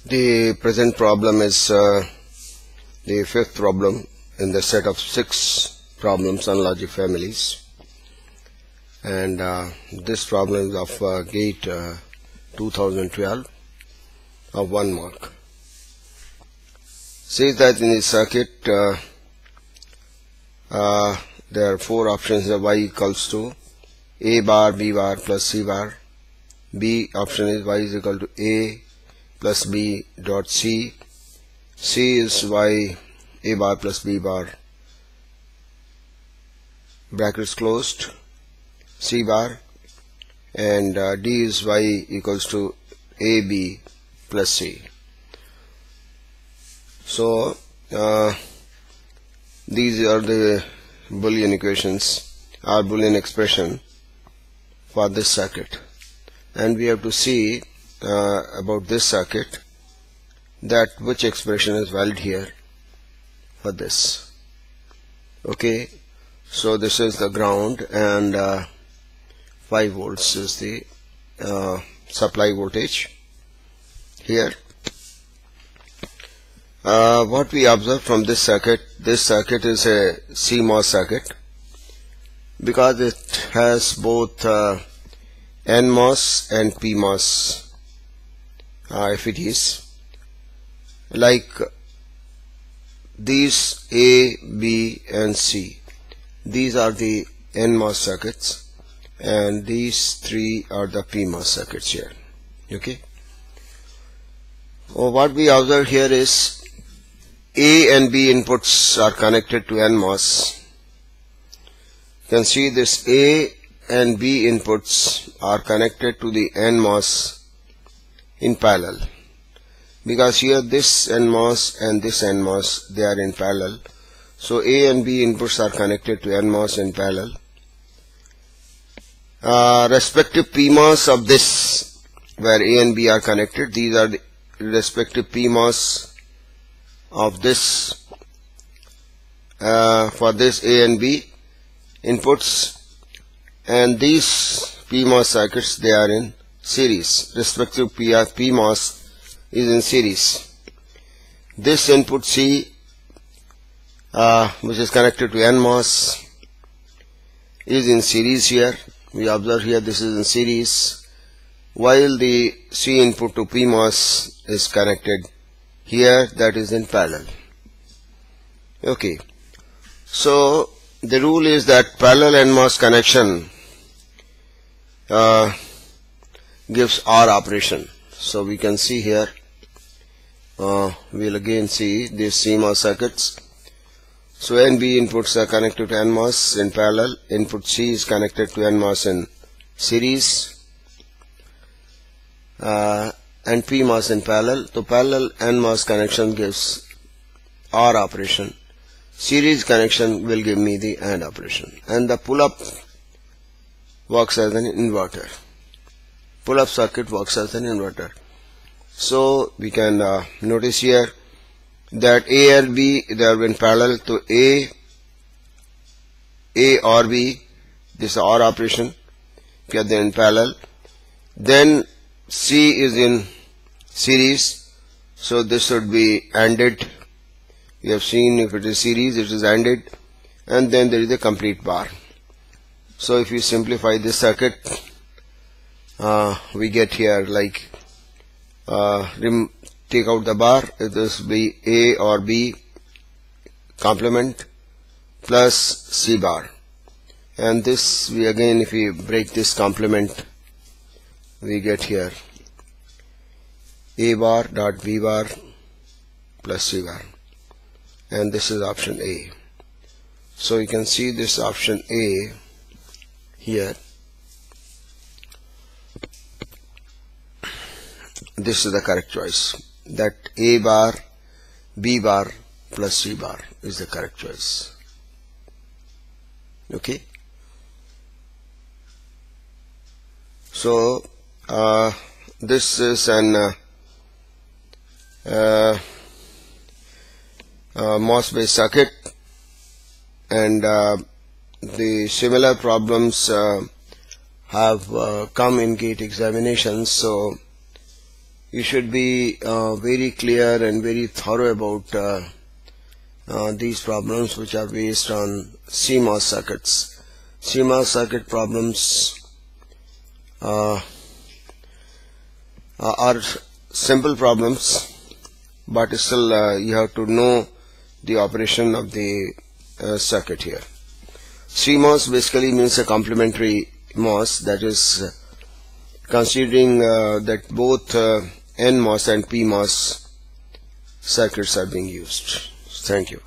The present problem is the fifth problem in the set of 6 problems on logic families, and this problem is of GATE 2012 of 1 mark. Says that in the circuit there are 4 options: y equals to a bar, b bar plus c bar. B option is y is equal to a plus b dot c. C is y a bar plus b bar, brackets closed, c bar, and D is y equals to a b plus c. So these are the Boolean equations or Boolean expression for this circuit, and we have to see about this circuit that which expression is valid here for this. Okay, so this is the ground, and 5 volts is the supply voltage here. What we observe from this circuit is a CMOS circuit because it has both NMOS and PMOS. If it is like these A, B and C, these are the NMOS circuits, and these 3 are the PMOS circuits here. Okay, so what we observe here is A and B inputs are connected to NMOS. You can see this A and B inputs are connected to the NMOS in parallel, because here this NMOS and this NMOS, they are in parallel. So A and B inputs are connected to NMOS in parallel. Respective PMOS of this, where A and B are connected, these are the respective PMOS of this for this A and B inputs, and these PMOS circuits, they are in series. Respective PMOS is in series. This input C, which is connected to NMOS, is in series here. We observe here this is in series, while the C input to PMOS is connected here, that is in parallel. Okay, so the rule is that parallel NMOS connection gives OR operation. So we can see here, we'll again see these CMOS circuits. So A and B inputs are connected to NMOS in parallel, input C is connected to NMOS in series, and PMOS in parallel. So parallel NMOS connection gives OR operation. Series connection will give me the AND operation, and the pull-up works as an inverter. Pull-up circuit works as an inverter. So we can notice here that A and B, they are in parallel to A or B. This is OR operation. Okay, they are in parallel. Then C is in series, so this should be ANDed. We have seen if it is series, it is ANDed, and then there is a complete bar. So if you simplify this circuit, we get here like take out the bar, this will be A or B complement plus C bar, and this we again, if we break this complement, we get here A bar dot B bar plus C bar, and this is option A. So you can see this option A here. This is the correct choice, that A bar, B bar plus C bar is the correct choice. Okay, so this is an MOS based circuit, and the similar problems have come in GATE examinations. So you should be very clear and very thorough about these problems which are based on CMOS circuits. CMOS circuit problems are simple problems, but still you have to know the operation of the circuit here. CMOS basically means a complementary MOS, that is considering that both NMOS and PMOS circuits are being used. Thank you.